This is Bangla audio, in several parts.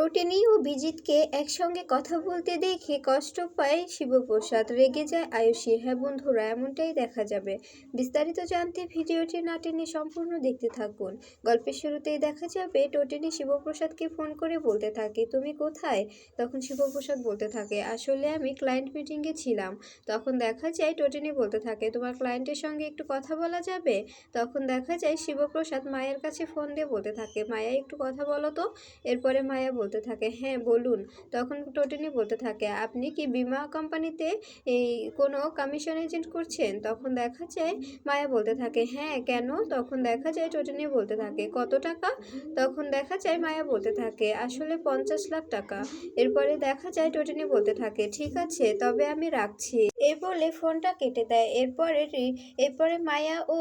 টোটেনি ও বিজিতকে একসঙ্গে কথা বলতে দেখে কষ্ট পায় শিবপ্রসাদ, রেগে যায় আয়ুষী। হ্যাঁ বন্ধুরা, এমনটাই দেখা যাবে। বিস্তারিত জানতে ভিডিওটি না টেনে সম্পূর্ণ দেখতে থাকুন। গল্পের শুরুতেই দেখা যাবে টোটেনি শিবপ্রসাদকে ফোন করে বলতে থাকে, তুমি কোথায়? তখন শিবপ্রসাদ বলতে থাকে, আসলে আমি ক্লায়েন্ট মিটিংয়ে ছিলাম। তখন দেখা যায় টোটেনি বলতে থাকে, তোমার ক্লায়েন্টের সঙ্গে একটু কথা বলা যাবে? তখন দেখা যায় শিবপ্রসাদ মায়ের কাছে ফোন দিয়ে বলতে থাকে, মায়া একটু কথা বলো তো। এরপরে মায়া বলতে থাকে, হ্যাঁ বলুন। তখন টোটেনি বলতে থাকে, আপনি কি বীমা কোম্পানিতে এই কোনো কমিশন এজেন্ট করছেন? তখন দেখা যায় মায়া বলতে থাকে, হ্যাঁ কেন? তখন দেখা যায় টোটেনি বলতে থাকে, কত টাকা? তখন দেখা যায় মায়া বলতে থাকে, আসলে 50 লাখ টাকা। এরপরে দেখা যায় টোটেনি বলতে থাকে, ঠিক আছে তবে আমি রাখছি। এই বলে ফোনটা কেটে দেয়। এরপরে মায়া ও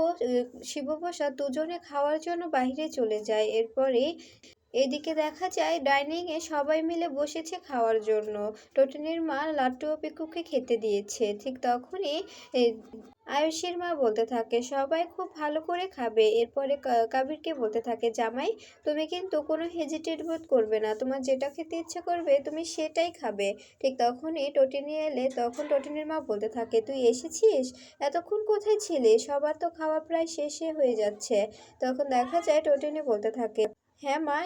শিবপ্রসাদ দুজনে খাওয়ার জন্য বাইরে চলে যায়। এদিকে দেখা যায় ডাইনিংয়ে সবাই মিলে বসেছে খাওয়ার জন্য। টোটনির মা লাট্টু ও পিকুকে খেতে দিয়েছে। ঠিক তখনই এ, আয়ুষীর মা বলতে থাকে, সবাই খুব ভালো করে খাবে। এরপরে কাবিরকে বলতে থাকে, জামাই তুমি কিন্তু কোনো হেজিটেট বোধ করবে না, তোমার যেটা খেতে ইচ্ছা করবে তুমি সেটাই খাবে। ঠিক তখনই টটিনি এলে। তখন টটিনির মা বলতে থাকে, তুই এসেছিস? এতক্ষণ কোথায় ছিলি? সবার তো খাওয়া প্রায় শেষে হয়ে যাচ্ছে। তখন দেখা যায় টটিনি বলতে থাকে, হ্যাঁ মা,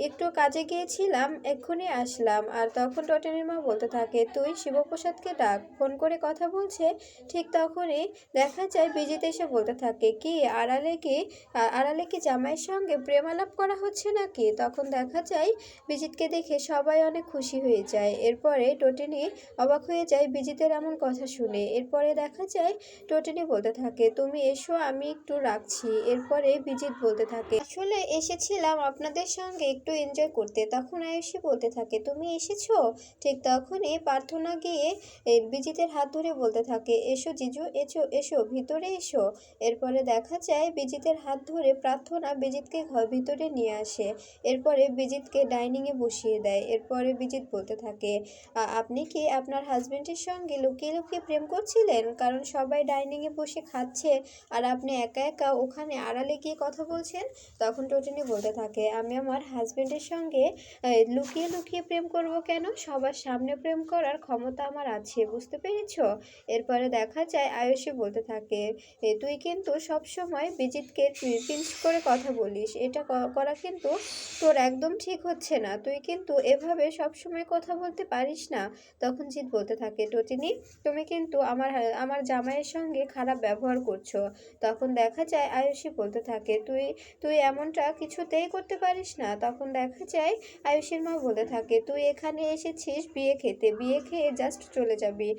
একটু কাজে গিয়েছিলাম, এক্ষুনি আসলাম। আর তখন টটেনির মা বলতে থাকে, তুই শিবপ্রসাদকে ডাক, ফোন করে কথা বলছে। ঠিক তখনই দেখা যায় বিজিত এসে বলতে থাকে, কি আড়ালে কি জামাইয়ের সঙ্গে প্রেমালাপ করা হচ্ছে নাকি? তখন দেখা যায় বিজিতকে দেখে সবাই অনেক খুশি হয়ে যায়। এরপরে টটিনি অবাক হয়ে যায় বিজিতের এমন কথা শুনে। এরপরে দেখা যায় টটিনি বলতে থাকে, তুমি এসো, আমি একটু রাখছি। এরপরে বিজিত বলতে থাকে, আসলে এসেছিলাম আপনাদের সঙ্গে একটু এনজয় করতে। তখন আয়ুষী বলতে থাকে, তুমি এসেছো? ঠিক তখনই প্রার্থনা গিয়ে বিজিতের হাত ধরে বলতে থাকে, এসো জিজু, এসো এসো ভিতরে এসো। এরপরে দেখা যায় বিজিতের হাত ধরে প্রার্থনা বিজিতকে ঘর ভিতরে নিয়ে আসে। এরপরে বিজিতকে ডাইনিংয়ে বসিয়ে দেয়। এরপরে বিজিত বলতে থাকে, আপনি কি আপনার হাজবেন্ডের সঙ্গে লুকিয়ে লুকিয়ে প্রেম করছিলেন? কারণ সবাই ডাইনিংয়ে বসে খাচ্ছে আর আপনি একা একা ওখানে আড়ালে গিয়ে কথা বলছেন। তখন টটিনি বলতে থাকে, আমি আমার হাজবেন্ডের সঙ্গে লুকিয়ে লুকিয়ে প্রেম করব কেন? সবার সামনে প্রেম করার ক্ষমতা আমার আছে, বুঝতে পেরেছ? এরপরে দেখা যায় আয়ুষী বলতে থাকে, তুই কিন্তু সবসময় বিজিতকে পিঞ্চ করে কথা বলিস, এটা করা কিন্তু তোর একদম ঠিক হচ্ছে না, তুই কিন্তু এভাবে সবসময় কথা বলতে পারিস না। তখন জিৎ বলতে থাকে, টটিনি তুমি কিন্তু আমার জামাইয়ের সঙ্গে খারাপ ব্যবহার করছো। তখন দেখা যায় আয়ুষী বলতে থাকে, তুই তুই এমনটা কিছুতেই করতে পারিস না। তখন দেখা যায় আয়ুষীর মা বলতে থাকে, তুই এখানে এসেছিস বিয়ে খেতে, বিয়ে খেয়ে জাস্ট চলে যাবি,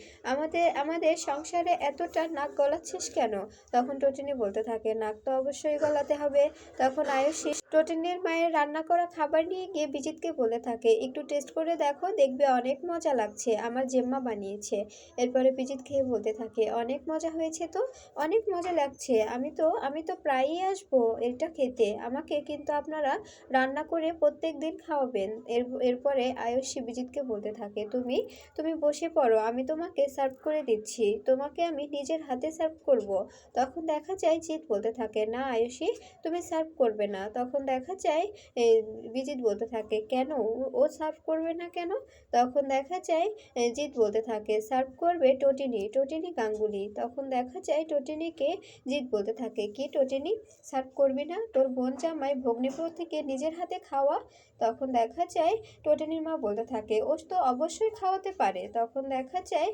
আমাদের সংসারে এতটা নাক গলাচ্ছিস কেন? তখন টটিনি বলতে থাকে, নাক তো অবশ্যই গলাতে হবে। তখন আয়ুষী টটিনির মায়ের রান্না করা খাবার নিয়ে গিয়ে বিজিতকে বলে থাকে, একটু টেস্ট করে দেখো, দেখবে অনেক মজা লাগছে, আমার জেম্মা বানিয়েছে। এরপরে বিজিত খেয়ে বলতে থাকে, অনেক মজা হয়েছে তো, অনেক মজা লাগছে, আমি তো প্রায়ই আসবো এটা খেতে, আমাকে কিন্তু আপনারা রান্না করে প্রত্যেক দিন খাওয়াবেন। এরপরে আয়ুষী বিজিতকে বলতে থাকে, তুমি বসে পড়ো, আমি তোমাকে সার্ভ করে দিচ্ছি, তোমাকে আমি নিজের হাতে সার্ভ করব। তখন দেখা যায় জিৎ বলতে থাকে, না আয়ুষী, তুমি সার্ভ করবে না। তখন দেখা যায় বিজিত বলতে থাকে, কেন ও সার্ভ করবে না কেন? তখন দেখা যায় জিৎ বলতে থাকে, সার্ভ করবে টটিনি গাঙ্গুলি। তখন দেখা যায় টটিনিকে জিৎ বলতে থাকে, কি টটিনি, সার্ভ করবি না? তোর বোন জামাই ভগ্নিপতিকে নিজের হাতে খাওয়া। তখন দেখা যায় টটিনির মা বলতে থাকে, ও তো অবশ্যই খাওয়াতে পারে। তখন দেখা যায়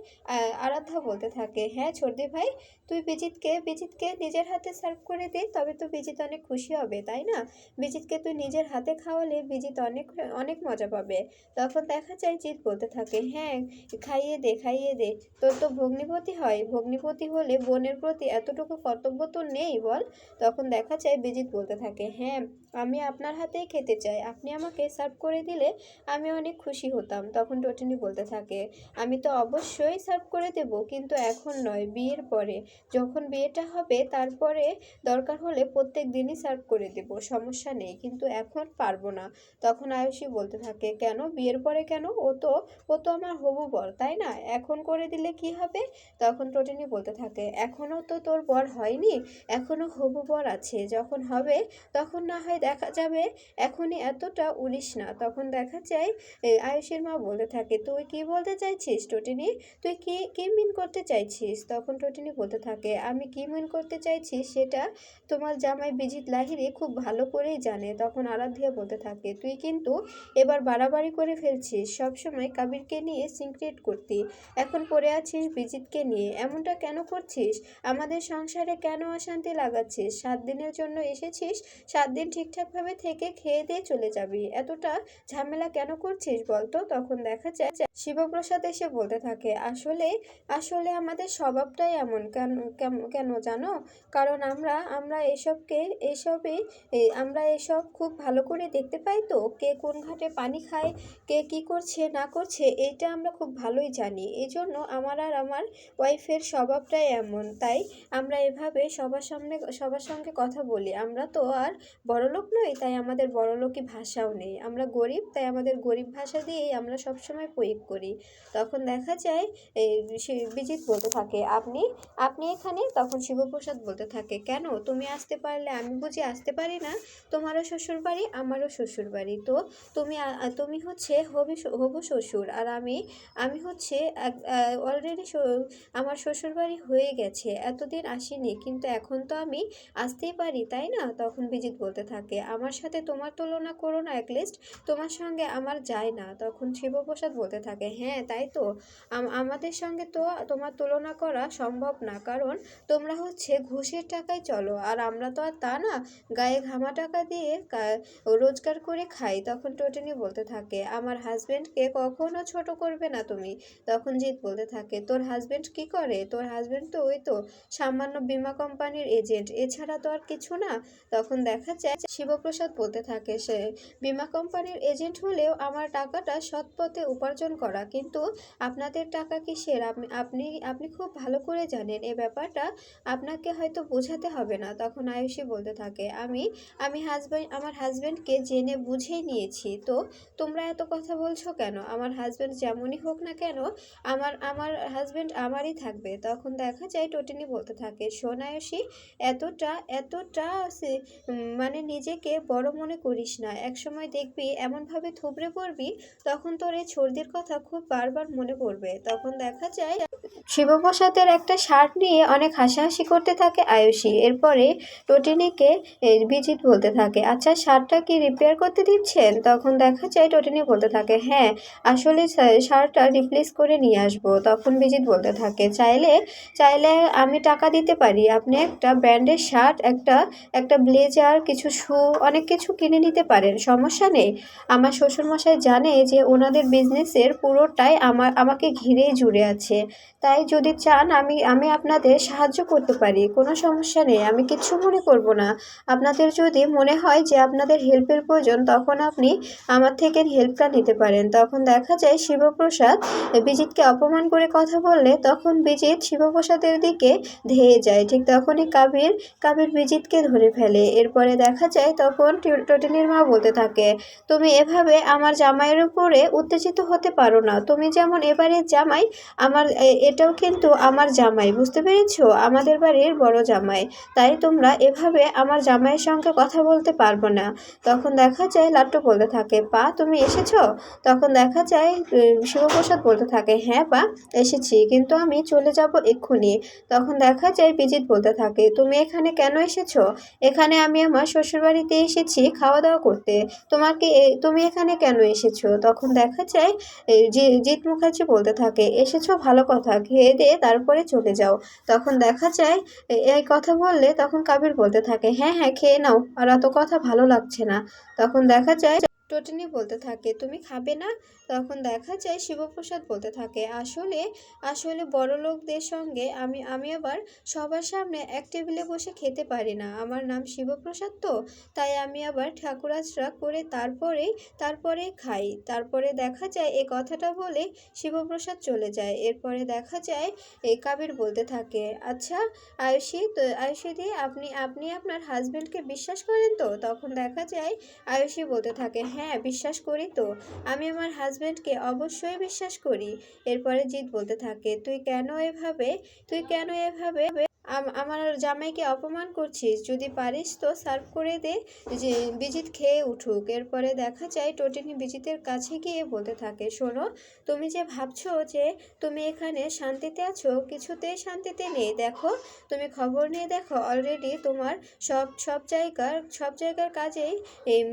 আরাধ্যা বলতে থাকে, হ্যাঁ ছোটদি ভাই, তুই বিজিতকে নিজের হাতে সার্ভ করে দে, তবে তো বিজিত অনেক খুশি হবে, তাই না? বিজিতকে তুই নিজের হাতে খাওয়ালে বিজিত অনেক অনেক মজা পাবে। তখন দেখা যায় জিৎ বলতে থাকে, হ্যাঁ খাইয়ে দে, তোর তো ভগ্নিপতি হয়, ভগ্নিপতি হলে বোনের প্রতি এতটুকু কর্তব্য তো নেই বল? তখন দেখা যায় বিজিত বলতে থাকে, হ্যাঁ আমি আপনার হাতেই খেতে চাই, আপনি আমাকে সার্ভ করে দিলে আমি অনেক খুশি হতাম। তখন টটিনি বলতে থাকে, আমি তো অবশ্যই সার্ভ করে দেব, কিন্তু এখন নয়, বিয়ের পরে, যখন বিয়েটা হবে তারপরে দরকার হলে প্রত্যেক দিনই সার্ভ করে দেব, সমস্যা সমস্যা নেই, কিন্তু এখন পারবো না। তখন আয়ুষী বলতে থাকে, কেন বিয়ের পরে কেন? ও তো আমার হবু বর, তাই না? এখন করে দিলে কি হবে? তখন টোটিনি বলতে থাকে, এখনো তো তোর বর হয়নি, এখনো হবু বর আছে, যখন হবে তখন না হয় দেখা যাবে, এখনই এতটা উড়িস না। তখন দেখা যায় আয়ুষীর মা বলতে থাকে, তুই কি বলতে চাইছিস টোটিনি? তুই কি কি মিন করতে চাইছিস? তখন টোটিনি বলতে থাকে, আমি কি মিন করতে চাইছি সেটা তোমার জামাই বিজিত লাহিড়ী খুব ভালো করেই জানে। তখন আরাধ্যা বলতে থাকে, তুই কিন্তু এবার বাড়াবাড়ি করে ফেলছিস, সবসময় কাবিরকে নিয়ে সিক্রেট করতি, এখন পড়ে আছিস বিজিতকে নিয়ে, এমনটা কেন করছিস? আমাদের সংসারে কেন অশান্তি লাগাচ্ছিস? 7 দিনের জন্য এসেছিস, 7 দিন ঠিকঠাকভাবে থেকে খেয়ে দিয়ে চলে যাবি, এতটা ঝামেলা কেন করছিস বলতো? তখন দেখা যায় শিবপ্রসাদ এসে বলতে থাকে, আসলে আসলে আমাদের স্বভাবটাই এমন। কেন কেন কেন জানো? কারণ আমরা আমরা আমরা এসব খুব ভালো করে দেখতে পাই, তো কে কোন ঘাটে পানি খায়, কে কি করছে না করছে, এটা আমরা খুব ভালোই জানি। এই জন্য আমার আর আমার ওয়াইফের স্বভাবটাই এমন, তাই আমরা এভাবে সবার সঙ্গে কথা বলি। আমরা তো আর বড়লোক নই, তাই আমাদের বড়লোকি ভাষাও নেই, আমরা গরিব, তাই আমাদের গরিব ভাষা দিয়েই আমরা সবসময় প্রয়োগ করি। তখন দেখা যায় বিজিত বলতে থাকে, আপনি আপনি এখানে? তখন শিবপ্রসাদ বলতে থাকে, কেন তুমি আসতে পারলে আমি বুঝি আসতে পারি না? তোমারও শ্বশুর বাড়ি, আমারও শ্বশুর বাড়ি, তো তুমি হচ্ছে হবু শ্বশুর, আর আমি আমি হচ্ছে অলরেডি আমার শ্বশুর বাড়ি হয়ে গেছে, এতদিন আসিনি, কিন্তু এখন তো আমি আসতেই পারি, তাই না? তখন বিজিত বলতে থাকে, আমার সাথে তোমার তুলনা করো না, অ্যাটলিস্ট তোমার সঙ্গে আমার যায় না। তখন শিবপ্রসাদ বলতে থাকে, হ্যাঁ তাই তো, আমাদের সঙ্গে তো তোমার তুলনা করা সম্ভব না, কারণ তোমরা হচ্ছে ঘুষের টাকায় চলো, আর আমরা তো আর তা না, গায়ে ঘামা টাকা দিয়ে রোজগার করে খাই। তখন টোটেনি বলতে থাকে, আমার হাজবেন্ডকে কখনো ছোট করবে না তুমি। তখন জিৎ বলতে থাকে, তোর হাজবেন্ড কি করে? তোর হাজবেন্ড তো ওই তো সামান্য বীমা কোম্পানির এজেন্ট, এছাড়া তো আর কিছু না। তখন দেখা যায় শিবপ্রসাদ বলতে থাকে, সে বীমা কোম্পানির এজেন্ট হলেও আমার টাকাটা সৎ পথে উপার্জন করা, কিন্তু আপনাদের টাকা কিসের আপনি আপনি আপনি খুব ভালো করে জানেন, এ ব্যাপারটা আপনাকে হয়তো বোঝাতে হবে না। তখন আয়ুষী বলতে থাকে, আমার হাজব্যান্ডকে জেনে বুঝেই নিয়েছি, তো তোমরা এত কথা বলছো কেন? আমার হাজব্যান্ড যেমনই হোক না কেন, আমার হাজব্যান্ড আমারই থাকবে। তখন দেখা যায় টোটিনি বলতে থাকে, শোন আয়ুষী, এতটা এতটা মানে নিজেকে বড় মনে করিস না, একসময় দেখবি এমনভাবে থুবড়ে পড়বি, তখন তোর এই ছর্দির কথা খুব বারবার মনে পড়বে। তখন দেখা যায় শিবপ্রসাদের একটা শার্ট নিয়ে অনেক হাসাহাসি করতে থাকে আয়ুষী। এরপরে টোটিনিকে বিজিত বলতে থাকে, আচ্ছা শার্টটা কি রিপেয়ার করতে দিচ্ছেন? তখন দেখা যায় টোটিনি বলতে থাকে, হ্যাঁ আসলে শার্টটা রিপ্লেস করে নিয়ে আসবো। তখন বিজিত বলতে থাকে, চাইলে চাইলে আমি টাকা দিতে পারি, আপনি একটা ব্র্যান্ডের শার্ট, একটা ব্লেজার, কিছু শু, অনেক কিছু কিনে নিতে পারেন, সমস্যা নেই। আমার শ্বশুরমশাই জানে যে ওনাদের বিজনেসের পুরোটাই আমাকে ঘিরেই জুড়ে আছে, তাই যদি চান আমি আমি আপনাদের সাহায্য করতে পারি, কোনো সমস্যা নেই, আমি কিচ্ছু মনে করব না। আপনাদের যদি মনে হয় যে আপনাদের হেল্পের প্রয়োজন, তখন আপনি আমার থেকে হেল্পটা নিতে পারেন। তখন দেখা যায় শিবপ্রসাদ বিজিতকে অপমান করে কথা বললে, তখন বিজিত শিবপ্রসাদের দিকে ধেয়ে যায়। ঠিক তখনই কাবির বিজিতকে ধরে ফেলে। এরপরে দেখা যায় তখন টোটিনির মা বলতে থাকে, তুমি এভাবে আমার জামাইয়ের উপরে উত্তেজিত হতে পারো না, তুমি যেমন এবারে জামাই, আমার এটাও কিন্তু আমার জামাই, বুঝতে পেরেছো? আমাদের বাড়ির বড় জামাই, তাই তোমরা এভাবে আমার জামাইয়ের সঙ্গে কথা বলতে পারবো না। তখন দেখা যায় লাট্টু বলতে থাকে, পা তুমি এসেছো? তখন দেখা যায় শিবপ্রসাদ বলতে থাকে, হ্যাঁ পা এসেছি, কিন্তু আমি চলে যাব এক্ষুনি। তখন দেখা যায় বিজিত বলতে থাকে, তুমি এখানে কেন এসেছো? এখানে আমি আমার শ্বশুরবাড়িতে এসেছি খাওয়া দাওয়া করতে, তুমি এখানে কেন এসেছো? তখন দেখা যায় জিৎ মুখার্জি বলতে থাকে, এসেছো ভালো কথা, খেয়ে দিয়ে তারপরে চলে যাও। তখন দেখা যায় এই কথা বললে তখন কাবির বলতে থাকে, হ্যাঁ হ্যাঁ খেয়ে নাও, আর অত কথা ভালো লাগছে না। তখন দেখা যায় টোটিনি বলতে থাকে, তুমি খাবে না? তখন দেখা যায় শিবপ্রসাদ বলতে থাকে, আসলে আসলে বড় লোকদের সঙ্গে আমি আমি আবার সবার সামনে এক টেবিলে বসে খেতে পারি না। আমার নাম শিবপ্রসাদ তো, তাই আমি আবার ঠাকুরাজরা করে তারপরেই খাই। তারপরে দেখা যায় এই কথাটা বলে শিবপ্রসাদ চলে যায়। এরপরে দেখা যায় এই কাবির বলতে থাকে, আচ্ছা আয়ুষী দি, আপনি আপনি আপনার হাজবেন্ডকে বিশ্বাস করেন তো? তখন দেখা যায় আয়ুষী বলতে থাকে, হ্যাঁ বিশ্বাস করি তো, আমি আমার হাজবেন্ডকে অবশ্যই বিশ্বাস করি। এরপরে জিৎ বলতে থাকে, তুই কেন এভাবে আমার জামাইকে অপমান করছিস? যদি পারিস তো সার্ভ করে দে, যে বিজিত খেয়ে উঠুক। এরপরে দেখা যায় টোটিনি বিজিতের কাছে গিয়ে বলতে থাকে, শোনো, তুমি যে ভাবছো যে তুমি এখানে শান্তিতে আছো, কিছুতেই শান্তিতে নেই। দেখো, তুমি খবর নিয়ে দেখো, অলরেডি তোমার সব জায়গার কাজেই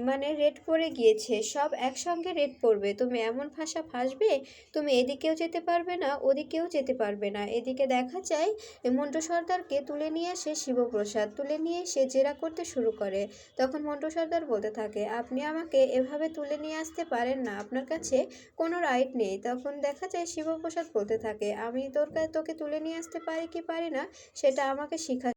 মানে রেড পড়ে গিয়েছে, সব একসঙ্গে রেড পড়বে। তুমি এমন ভাষা ভাসবে, তুমি এদিকেও যেতে পারবে না, ওদিকেও যেতে পারবে না। এদিকে দেখা যায় মন্টু সর্দারকে তুলে নিয়ে আসে শিবপ্রসাদ, তুলে নিয়ে এসে জেরা করতে শুরু করে। তখন মন্টু সর্দার বলতে থাকে, আপনি আমাকে এভাবে তুলে নিয়ে আসতে পারেন না, আপনার কাছে কোনো রাইট নেই। তখন দেখা যায় শিবপ্রসাদ বলতে থাকে, আমি তোকে তুলে নিয়ে আসতে পারি কি পারি না সেটা আমাকে শিখা